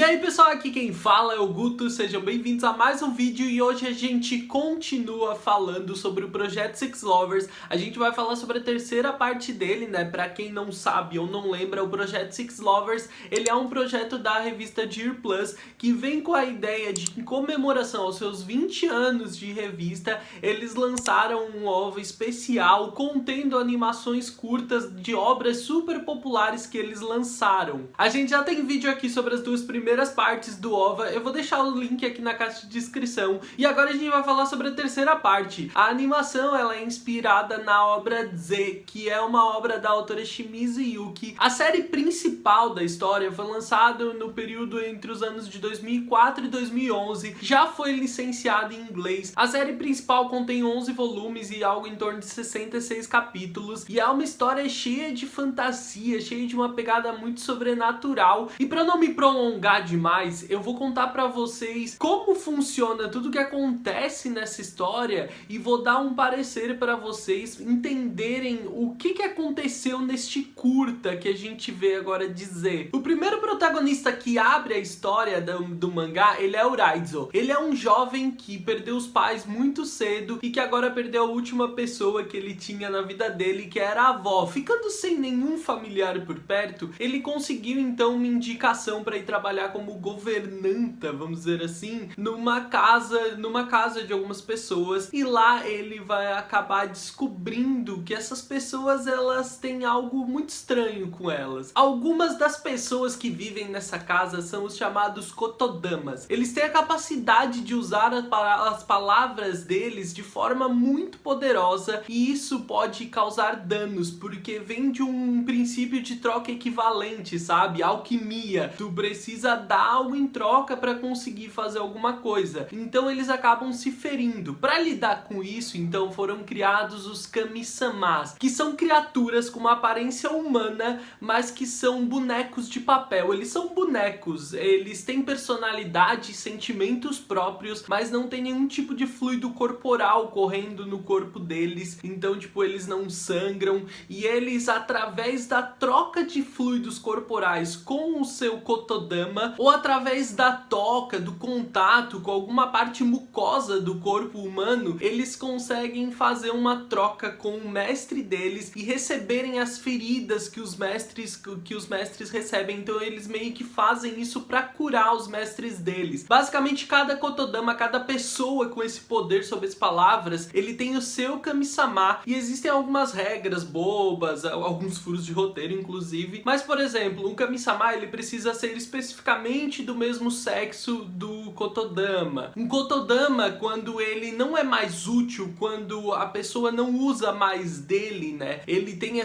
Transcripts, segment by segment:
E aí pessoal, aqui quem fala é o Guto, sejam bem-vindos a mais um vídeo e hoje a gente continua falando sobre o Projeto Six Lovers. A gente vai falar sobre a terceira parte dele, né? Pra quem não sabe ou não lembra, o Projeto Six Lovers, ele é um projeto da revista Dear Plus que vem com a ideia de, em comemoração aos seus 20 anos de revista, eles lançaram um OVA especial contendo animações curtas de obras super populares que eles lançaram. A gente já tem vídeo aqui sobre as duas primeiras partes do OVA, eu vou deixar o link aqui na caixa de descrição. E agora a gente vai falar sobre a terceira parte. A animação ela é inspirada na obra Z, que é uma obra da autora Shimizu Yuki. A série principal da história foi lançada no período entre os anos de 2004 e 2011. Já foi licenciada em inglês. A série principal contém 11 volumes e algo em torno de 66 capítulos. E é uma história cheia de fantasia, cheia de uma pegada muito sobrenatural. E para não me prolongar demais, eu vou contar para vocês como funciona tudo que acontece nessa história e vou dar um parecer para vocês entenderem o que aconteceu neste curta que a gente vê agora dizer. O primeiro protagonista que abre a história do mangá, ele é o Raizo. Ele é um jovem que perdeu os pais muito cedo e que agora perdeu a última pessoa que ele tinha na vida dele, que era a avó. Ficando sem nenhum familiar por perto, ele conseguiu então uma indicação para ir trabalhar como governanta, vamos dizer assim, numa casa de algumas pessoas, e lá ele vai acabar descobrindo que essas pessoas elas têm algo muito estranho com elas. Algumas das pessoas que vivem nessa casa são os chamados kotodamas. Eles têm a capacidade de usar as palavras deles de forma muito poderosa e isso pode causar danos, porque vem de um princípio de troca equivalente, sabe? Alquimia. Tu precisa dar algo em troca para conseguir fazer alguma coisa. Então eles acabam se ferindo. Para lidar com isso, então foram criados os kami-samas, que são criaturas com uma aparência humana, mas que são bonecos de papel. Eles são bonecos, eles têm personalidade e sentimentos próprios, mas não tem nenhum tipo de fluido corporal correndo no corpo deles. Então, tipo, eles não sangram e eles, através da troca de fluidos corporais com o seu kotodama ou através da toca, do contato com alguma parte mucosa do corpo humano, eles conseguem fazer uma troca com o mestre deles e receberem as feridas que os mestres recebem. Então eles meio que fazem isso para curar os mestres deles. Basicamente cada kotodama, cada pessoa com esse poder sobre as palavras, ele tem o seu kami-sama e existem algumas regras bobas, alguns furos de roteiro inclusive, mas por exemplo, um kami-sama ele precisa ser especificamente do mesmo sexo do kotodama. Um kotodama, quando ele não é mais útil, quando a pessoa não usa mais dele, né? Ele tem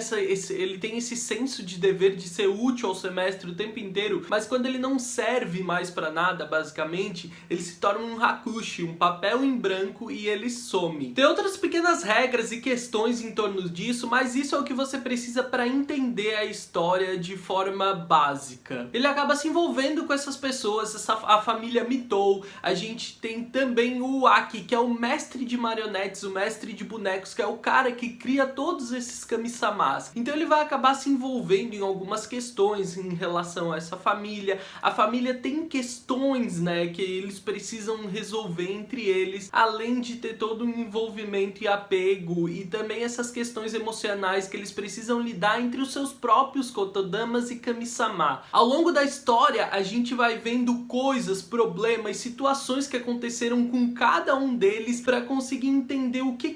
esse senso de dever de ser útil ao semestre o tempo inteiro, mas quando ele não serve mais pra nada, basicamente, ele se torna um hakushi, um papel em branco e ele some. Tem outras pequenas regras e questões em torno disso, mas isso é o que você precisa para entender a história de forma básica. Ele acaba se envolvendo com essas pessoas, a família Mitou. A gente tem também o Aki, que é o mestre de marionetes, o mestre de bonecos, que é o cara que cria todos esses kami-samas. Então ele vai acabar se envolvendo em algumas questões em relação a essa família. A família tem questões, né, que eles precisam resolver entre eles, além de ter todo um envolvimento e apego, e também essas questões emocionais que eles precisam lidar entre os seus próprios kotodamas e kami-sama. Ao longo da história, a gente vai vendo coisas, problemas, situações que aconteceram com cada um deles para conseguir entender o que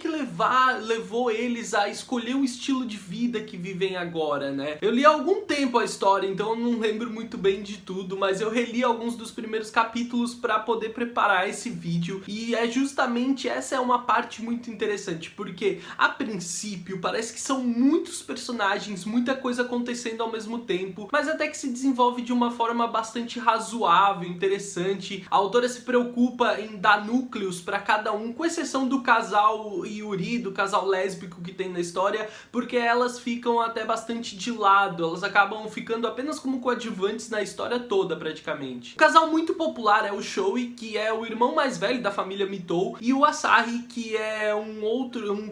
levou eles a escolher o estilo de vida que vivem agora, né? Eu li há algum tempo a história, então eu não lembro muito bem de tudo, mas eu reli alguns dos primeiros capítulos para poder preparar esse vídeo e é justamente essa é uma parte muito interessante, porque a princípio parece que são muitos personagens, muita coisa acontecendo ao mesmo tempo, mas até que se desenvolve de uma forma bastante razoável, interessante. A autora se preocupa em dar núcleos para cada um, com exceção do casal Yuri, do casal lésbico que tem na história, porque elas ficam até bastante de lado, elas acabam ficando apenas como coadjuvantes na história toda praticamente. Um casal muito popular é o Shoei, que é o irmão mais velho da família Mitou, e o Asahi, que é um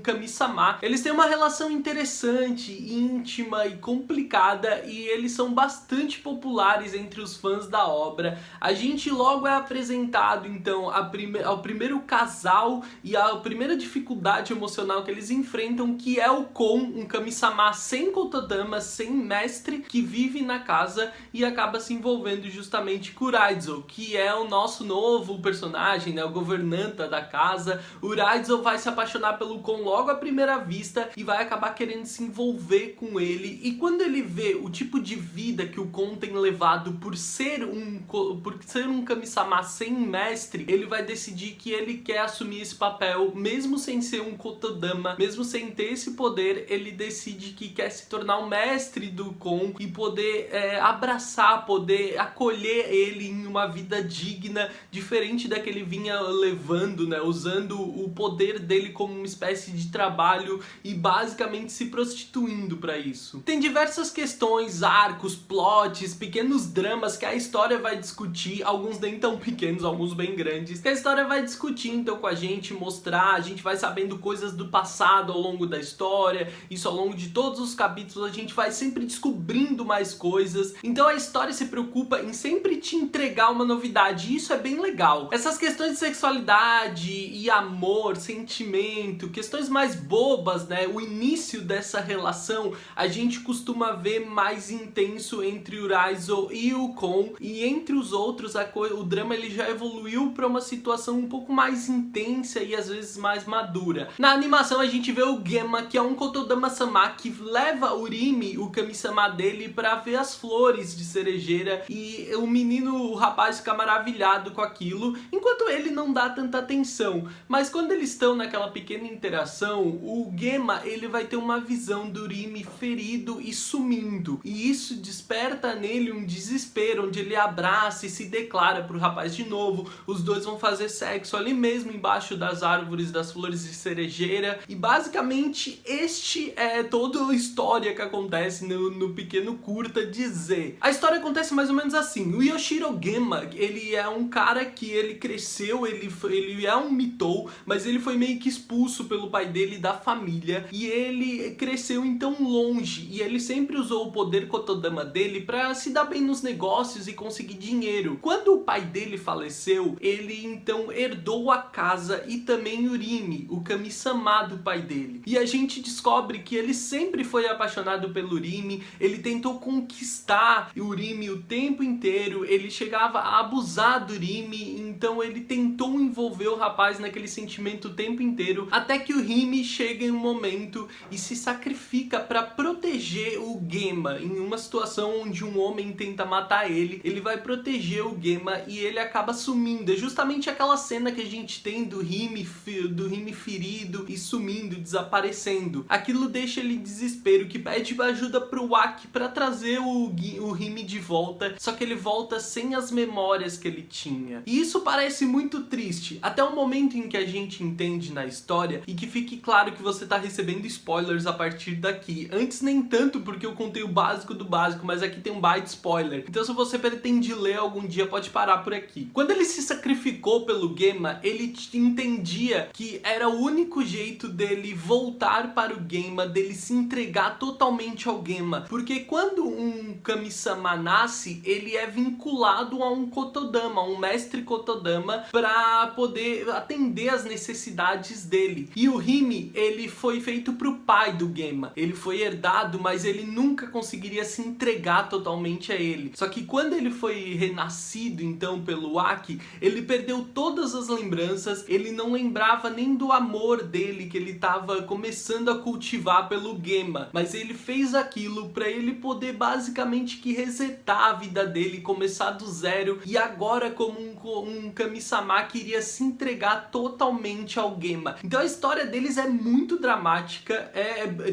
kami-sama. Eles têm uma relação interessante, íntima e complicada, e eles são bastante populares entre os fãs cenas da obra, a gente logo é apresentado então ao primeiro casal e a primeira dificuldade emocional que eles enfrentam, que é o Kon, um kami-sama sem kotodama, sem mestre, que vive na casa e acaba se envolvendo justamente com o Raizo, que é o nosso novo personagem, né, o governanta da casa. O Raizo vai se apaixonar pelo Kon logo à primeira vista e vai acabar querendo se envolver com ele, e quando ele vê o tipo de vida que o Kon tem levado por ser um kami-sama sem mestre, ele vai decidir que ele quer assumir esse papel, mesmo sem ser um kotodama, mesmo sem ter esse poder. Ele decide que quer se tornar o mestre do Kon e poder abraçar, poder acolher ele em uma vida digna, diferente da que ele vinha levando, né, usando o poder dele como uma espécie de trabalho e basicamente se prostituindo para isso. Tem diversas questões, arcos, plots, pequenos dramas que a história vai discutir, alguns nem tão pequenos, alguns bem grandes, que a história vai discutir então com a gente, mostrar, a gente vai sabendo coisas do passado ao longo da história, isso ao longo de todos os capítulos a gente vai sempre descobrindo mais coisas, então a história se preocupa em sempre te entregar uma novidade, e isso é bem legal. Essas questões de sexualidade e amor, sentimento, questões mais bobas, né, o início dessa relação, a gente costuma ver mais intenso entre o Raizo e o Kon, e entre os outros o drama ele já evoluiu para uma situação um pouco mais intensa e às vezes mais madura. Na animação a gente vê o Gemma, que é um kotodama-sama que leva o Rimi, o kami-sama dele, para ver as flores de cerejeira, e o rapaz fica maravilhado com aquilo, enquanto ele não dá tanta atenção. Mas quando eles estão naquela pequena interação, o Gemma ele vai ter uma visão do Rimi ferido e sumindo, e isso desperta nele um desespero, onde ele abraça e se declara pro rapaz de novo. Os dois vão fazer sexo ali mesmo, embaixo das árvores das flores de cerejeira, e basicamente este é toda a história que acontece no pequeno curta de Z. A história acontece mais ou menos assim: o Yoshiro Gemma, ele é um cara que ele cresceu, ele é um Mitou, mas ele foi meio que expulso pelo pai dele da família, e ele cresceu então longe, e ele sempre usou o poder kotodama dele para se dar bem nos negócios e conseguir dinheiro. Quando o pai dele faleceu, ele então herdou a casa e também o Rimi, o kami-sama do pai dele. E a gente descobre que ele sempre foi apaixonado pelo Rimi, ele tentou conquistar o Rimi o tempo inteiro, ele chegava a abusar do Rimi, então ele tentou envolver o rapaz naquele sentimento o tempo inteiro, até que o Rimi chega em um momento e se sacrifica para proteger o Gemma. Em uma situação onde um homem tenta matar ele, ele vai proteger o Gemma e ele acaba sumindo. É justamente aquela cena que a gente tem do Rimi ferido e sumindo, desaparecendo. Aquilo deixa ele em desespero, que pede ajuda pro Aki para trazer o Rimi de volta, só que ele volta sem as memórias que ele tinha. E isso parece muito triste, até o momento em que a gente entende na história, e que fique claro que você tá recebendo spoilers a partir daqui. Antes nem tanto, porque eu contei o básico do básico, mas aqui tem um baita spoiler. Então se você pretende ler algum dia, pode parar por aqui. Quando ele se sacrificou pelo Gemma, ele entendia que era o único jeito dele voltar para o Gemma, dele se entregar totalmente ao Gemma. Porque quando um kami-sama nasce, ele é vinculado a um kotodama, um mestre kotodama, para poder atender as necessidades dele. E o Rimi, ele foi feito pro pai do Gemma. Ele foi herdado, mas ele nunca conseguiria se entregar totalmente a ele. Só que quando ele foi renascido então pelo Aki, ele perdeu todas as lembranças, ele não lembrava nem do amor dele que ele estava começando a cultivar pelo Gemma, mas ele fez aquilo para ele poder basicamente que resetar a vida dele, começar do zero, e agora como um kami-sama que iria se entregar totalmente ao Gemma. Então a história deles é muito dramática,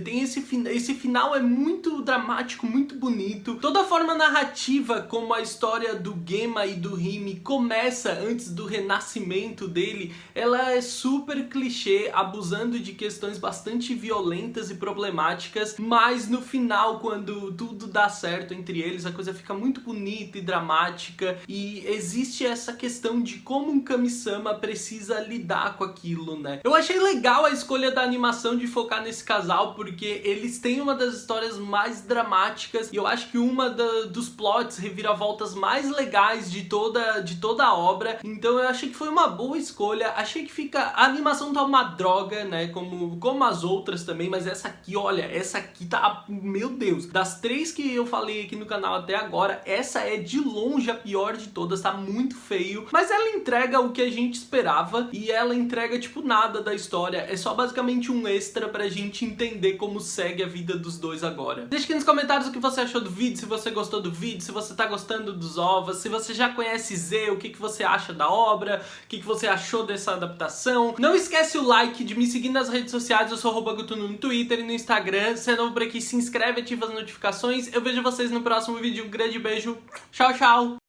tem esse final é muito dramático, muito bonito. Toda a forma narrativa como a história do Gemma e do Rimi começa antes do renascimento dele, ela é super clichê, abusando de questões bastante violentas e problemáticas, mas no final, quando tudo dá certo entre eles, a coisa fica muito bonita e dramática, e existe essa questão de como um Kami-sama precisa lidar com aquilo, né? Eu achei legal a escolha da animação de focar nesse casal, porque eles têm uma das histórias mais dramáticas e eu acho que dos plots, reviravoltas mais legais de toda a obra. Então eu achei que foi uma boa escolha. Achei que a animação tá uma droga, né? Como as outras também, mas essa aqui, olha, essa aqui tá, meu Deus, das 3 que eu falei aqui no canal até agora, essa é de longe a pior de todas, tá muito feio, mas ela entrega o que a gente esperava e ela entrega tipo nada da história, é só basicamente um extra pra gente entender como segue a vida dos dois agora. Deixa aqui nos comentários o que você achou do vídeo, se você gostou do vídeo, se você tá gostando dos ovos, se você já conhece Z, o que você acha da obra, o que você achou dessa adaptação. Não esquece o like, de me seguir nas redes sociais, eu sou @gutuno no Twitter e no Instagram. Se é novo por aqui, se inscreve, ativa as notificações. Eu vejo vocês no próximo vídeo. Um grande beijo. Tchau, tchau!